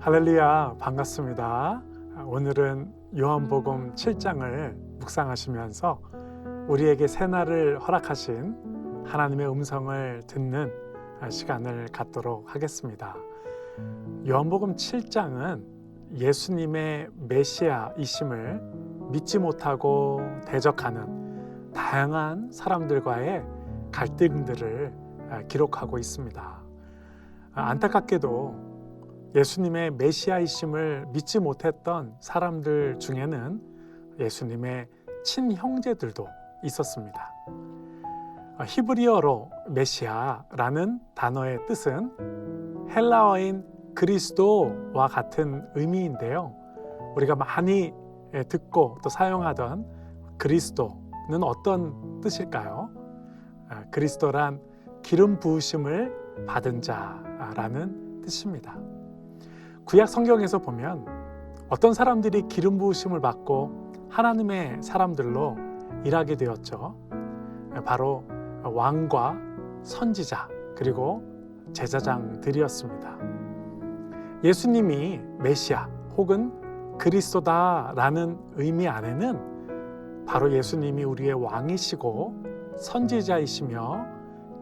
할렐루야, 반갑습니다. 오늘은 요한복음 7장을 묵상하시면서 우리에게 새날을 허락하신 하나님의 음성을 듣는 시간을 갖도록 하겠습니다. 요한복음 7장은 예수님의 메시아이심을 믿지 못하고 대적하는 다양한 사람들과의 갈등들을 기록하고 있습니다. 안타깝게도 예수님의 메시아이심을 믿지 못했던 사람들 중에는 예수님의 친형제들도 있었습니다. 히브리어로 메시아라는 단어의 뜻은 헬라어인 그리스도와 같은 의미인데요. 우리가 많이 듣고 또 사용하던 그리스도는 어떤 뜻일까요? 그리스도란 기름 부으심을 받은 자라는 뜻입니다. 구약 성경에서 보면 어떤 사람들이 기름 부으심을 받고 하나님의 사람들로 일하게 되었죠. 바로 왕과 선지자 그리고 제사장들이었습니다. 예수님이 메시아 혹은 그리스도다라는 의미 안에는 바로 예수님이 우리의 왕이시고 선지자이시며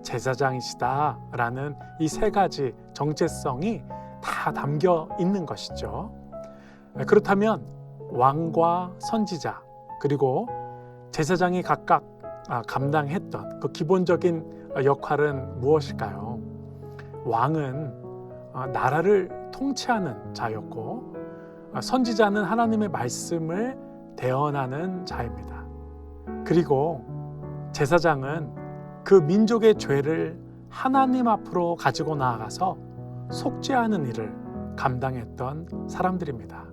제사장이시다라는 이 세 가지 정체성이 다 담겨 있는 것이죠. 그렇다면 왕과 선지자 그리고 제사장이 각각 감당했던 그 기본적인 역할은 무엇일까요? 왕은 나라를 통치하는 자였고 선지자는 하나님의 말씀을 대언하는 자입니다. 그리고 제사장은 그 민족의 죄를 하나님 앞으로 가지고 나아가서 속죄하는 일을 감당했던 사람들입니다.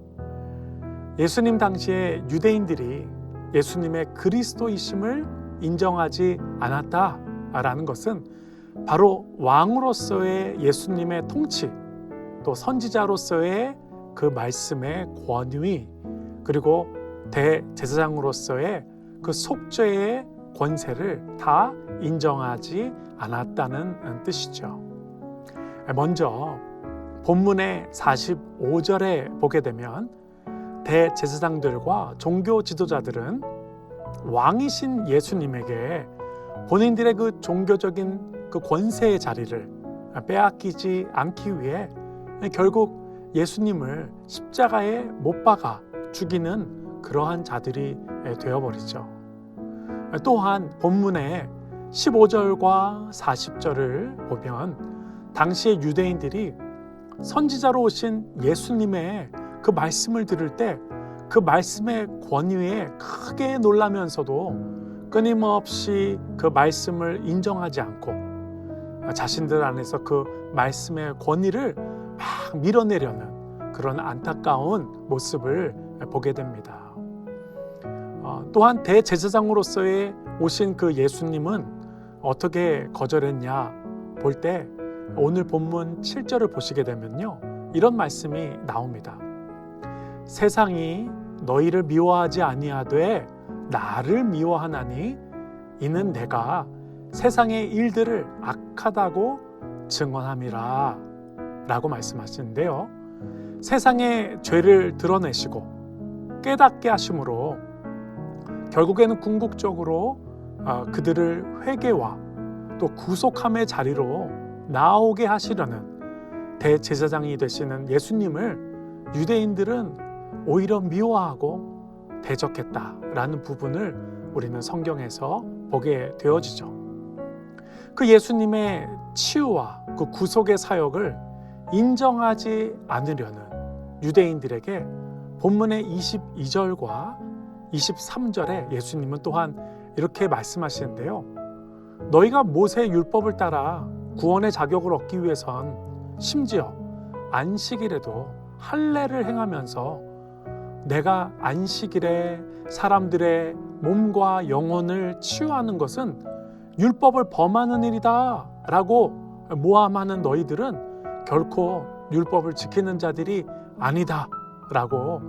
예수님 당시에 유대인들이 예수님의 그리스도이심을 인정하지 않았다라는 것은 바로 왕으로서의 예수님의 통치, 또 선지자로서의 그 말씀의 권위, 그리고 대제사장으로서의 그 속죄의 권세를 다 인정하지 않았다는 뜻이죠. 먼저 본문의 45절에 보게 되면 대제사장들과 종교 지도자들은 왕이신 예수님에게 본인들의 그 종교적인 그 권세의 자리를 빼앗기지 않기 위해 결국 예수님을 십자가에 못 박아 죽이는 그러한 자들이 되어버리죠. 또한 본문의 15절과 40절을 보면 당시의 유대인들이 선지자로 오신 예수님의 그 말씀을 들을 때 그 말씀의 권위에 크게 놀라면서도 끊임없이 그 말씀을 인정하지 않고 자신들 안에서 그 말씀의 권위를 막 밀어내려는 그런 안타까운 모습을 보게 됩니다. 또한 대제사장으로서의 오신 그 예수님은 어떻게 거절했냐 볼 때 오늘 본문 7절을 보시게 되면요, 이런 말씀이 나옵니다. 세상이 너희를 미워하지 아니하되 나를 미워하나니 이는 내가 세상의 일들을 악하다고 증언함이라 라고 말씀하시는데요, 세상의 죄를 드러내시고 깨닫게 하심으로 결국에는 궁극적으로 그들을 회개와 또 구속함의 자리로 나오게 하시려는 대제사장이 되시는 예수님을 유대인들은 오히려 미워하고 대적했다라는 부분을 우리는 성경에서 보게 되어지죠. 그 예수님의 치유와 그 구속의 사역을 인정하지 않으려는 유대인들에게 본문의 22절과 23절에 예수님은 또한 이렇게 말씀하시는데요, 너희가 모세의 율법을 따라 구원의 자격을 얻기 위해선 심지어 안식일에도 할례를 행하면서 내가 안식일에 사람들의 몸과 영혼을 치유하는 것은 율법을 범하는 일이다 라고 모함하는 너희들은 결코 율법을 지키는 자들이 아니다 라고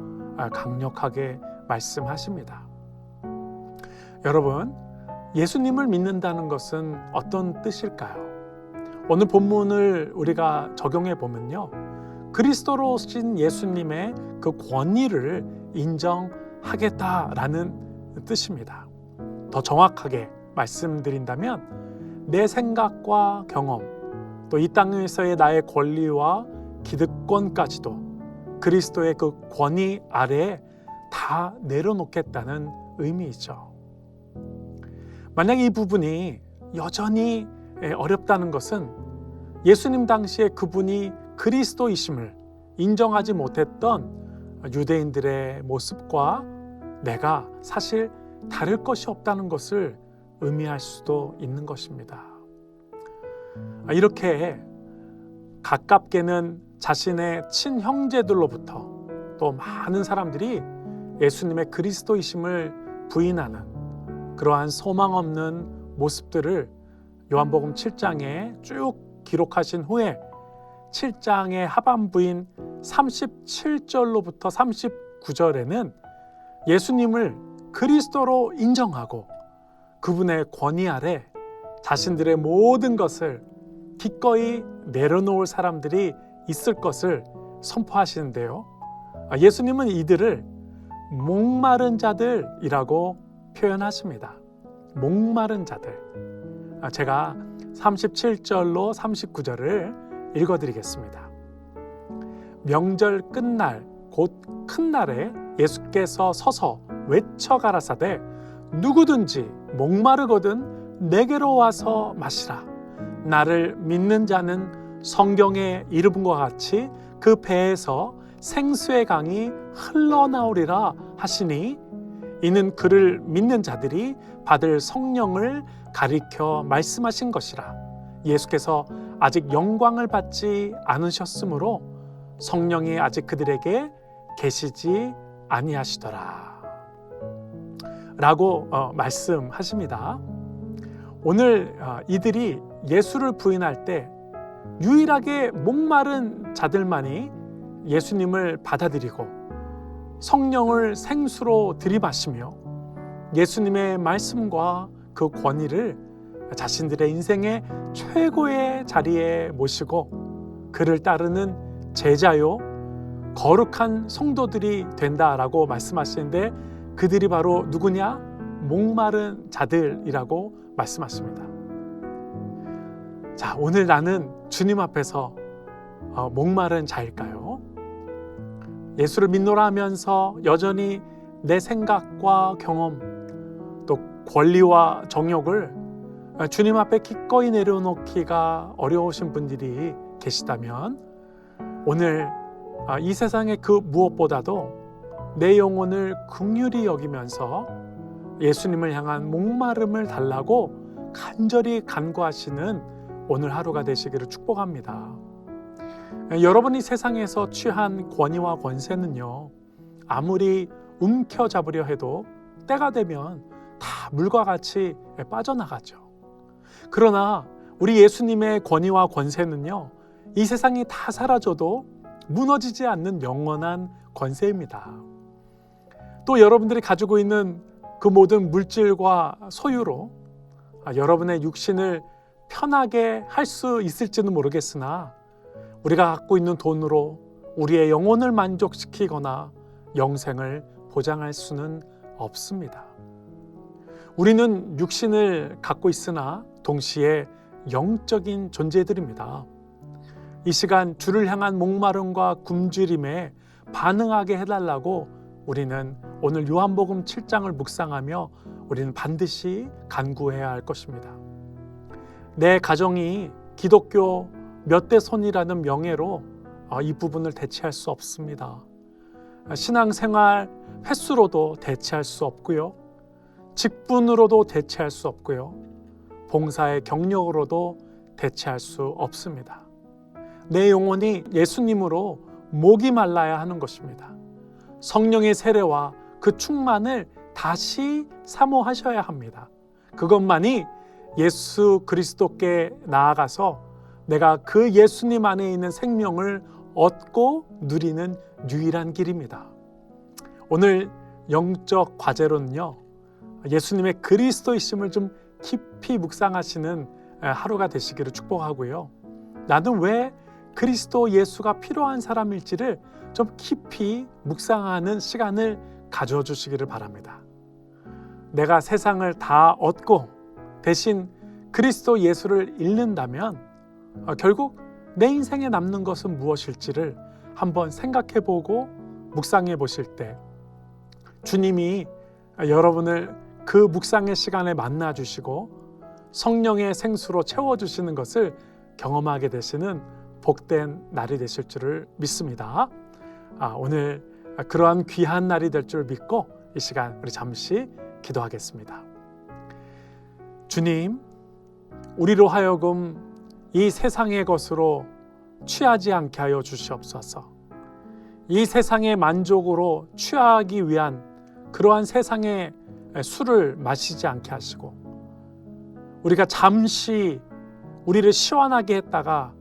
강력하게 말씀하십니다. 여러분, 예수님을 믿는다는 것은 어떤 뜻일까요? 오늘 본문을 우리가 적용해 보면요, 그리스도로신 예수님의 그 권위를 인정하겠다라는 뜻입니다. 더 정확하게 말씀드린다면 내 생각과 경험, 또 이 땅에서의 나의 권리와 기득권까지도 그리스도의 그 권위 아래에 다 내려놓겠다는 의미이죠. 만약 이 부분이 여전히 어렵다는 것은 예수님 당시에 그분이 그리스도이심을 인정하지 못했던 유대인들의 모습과 내가 사실 다를 것이 없다는 것을 의미할 수도 있는 것입니다. 이렇게 가깝게는 자신의 친형제들로부터 또 많은 사람들이 예수님의 그리스도이심을 부인하는 그러한 소망 없는 모습들을 요한복음 7장에 쭉 기록하신 후에 7장의 하반부인 37절로부터 39절에는 예수님을 그리스도로 인정하고 그분의 권위 아래 자신들의 모든 것을 기꺼이 내려놓을 사람들이 있을 것을 선포하시는데요. 예수님은 이들을 목마른 자들이라고 표현하십니다. 목마른 자들. 제가 37절로 39절을 읽어드리겠습니다. 명절 끝날 곧 큰 날에 예수께서 서서 외쳐 가라사대 누구든지 목마르거든 내게로 와서 마시라. 나를 믿는 자는 성경에 이르은 것 같이 그 배에서 생수의 강이 흘러나오리라 하시니 이는 그를 믿는 자들이 받을 성령을 가리켜 말씀하신 것이라. 예수께서 아직 영광을 받지 않으셨으므로 성령이 아직 그들에게 계시지 아니하시더라 라고 말씀하십니다. 오늘 이들이 예수를 부인할 때 유일하게 목마른 자들만이 예수님을 받아들이고 성령을 생수로 들이마시며 예수님의 말씀과 그 권위를 자신들의 인생의 최고의 자리에 모시고 그를 따르는 제자요 거룩한 성도들이 된다라고 말씀하시는데 그들이 바로 누구냐? 목마른 자들이라고 말씀하십니다. 자, 오늘 나는 주님 앞에서 목마른 자일까요? 예수를 믿노라 하면서 여전히 내 생각과 경험 또 권리와 정욕을 주님 앞에 기꺼이 내려놓기가 어려우신 분들이 계시다면 오늘 이 세상의 그 무엇보다도 내 영혼을 긍휼히 여기면서 예수님을 향한 목마름을 달라고 간절히 간구하시는 오늘 하루가 되시기를 축복합니다. 여러분이 세상에서 취한 권위와 권세는요, 아무리 움켜잡으려 해도 때가 되면 다 물과 같이 빠져나가죠. 그러나 우리 예수님의 권위와 권세는요, 이 세상이 다 사라져도 무너지지 않는 영원한 권세입니다. 또 여러분들이 가지고 있는 그 모든 물질과 소유로 여러분의 육신을 편하게 할 수 있을지는 모르겠으나 우리가 갖고 있는 돈으로 우리의 영혼을 만족시키거나 영생을 보장할 수는 없습니다. 우리는 육신을 갖고 있으나 동시에 영적인 존재들입니다. 이 시간 주를 향한 목마름과 굶주림에 반응하게 해달라고 우리는 오늘 요한복음 7장을 묵상하며 우리는 반드시 간구해야 할 것입니다. 내 가정이 기독교 몇 대 손이라는 명예로 이 부분을 대체할 수 없습니다. 신앙생활 횟수로도 대체할 수 없고요. 직분으로도 대체할 수 없고요. 봉사의 경력으로도 대체할 수 없습니다. 내 영혼이 예수님으로 목이 말라야 하는 것입니다. 성령의 세례와 그 충만을 다시 사모하셔야 합니다. 그것만이 예수 그리스도께 나아가서 내가 그 예수님 안에 있는 생명을 얻고 누리는 유일한 길입니다. 오늘 영적 과제로는요, 예수님의 그리스도이심을 좀 깊이 묵상하시는 하루가 되시기를 축복하고요. 나는 왜 그리스도 예수가 필요한 사람일지를 좀 깊이 묵상하는 시간을 가져주시기를 바랍니다. 내가 세상을 다 얻고 대신 그리스도 예수를 잃는다면 결국 내 인생에 남는 것은 무엇일지를 한번 생각해보고 묵상해 보실 때 주님이 여러분을 그 묵상의 시간에 만나주시고 성령의 생수로 채워주시는 것을 경험하게 되시는 복된 날이 되실 줄을 믿습니다. 오늘 그러한 귀한 날이 될 줄 믿고 이 시간 우리 잠시 기도하겠습니다. 주님, 우리로 하여금 이 세상의 것으로 취하지 않게 하여 주시옵소서. 이 세상의 만족으로 취하기 위한 그러한 세상의 술을 마시지 않게 하시고 우리가 잠시 우리를 시원하게 했다가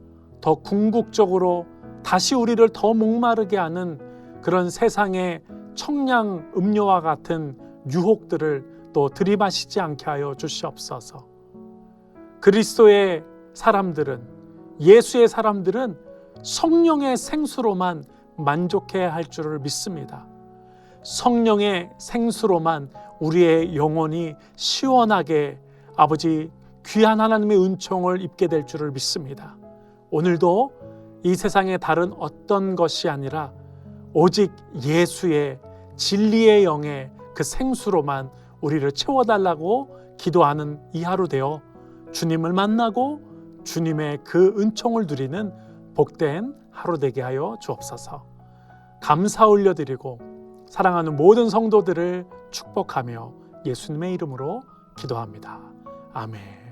더 궁극적으로 다시 우리를 더 목마르게 하는 그런 세상의 청량 음료와 같은 유혹들을 또 들이마시지 않게 하여 주시옵소서. 그리스도의 사람들은, 예수의 사람들은 성령의 생수로만 만족해야 할 줄을 믿습니다. 성령의 생수로만 우리의 영혼이 시원하게 아버지 귀한 하나님의 은총을 입게 될 줄을 믿습니다. 오늘도 이 세상의 다른 어떤 것이 아니라 오직 예수의 진리의 영의 그 생수로만 우리를 채워달라고 기도하는 이 하루 되어 주님을 만나고 주님의 그 은총을 누리는 복된 하루 되게 하여 주옵소서. 감사 올려드리고 사랑하는 모든 성도들을 축복하며 예수님의 이름으로 기도합니다. 아멘.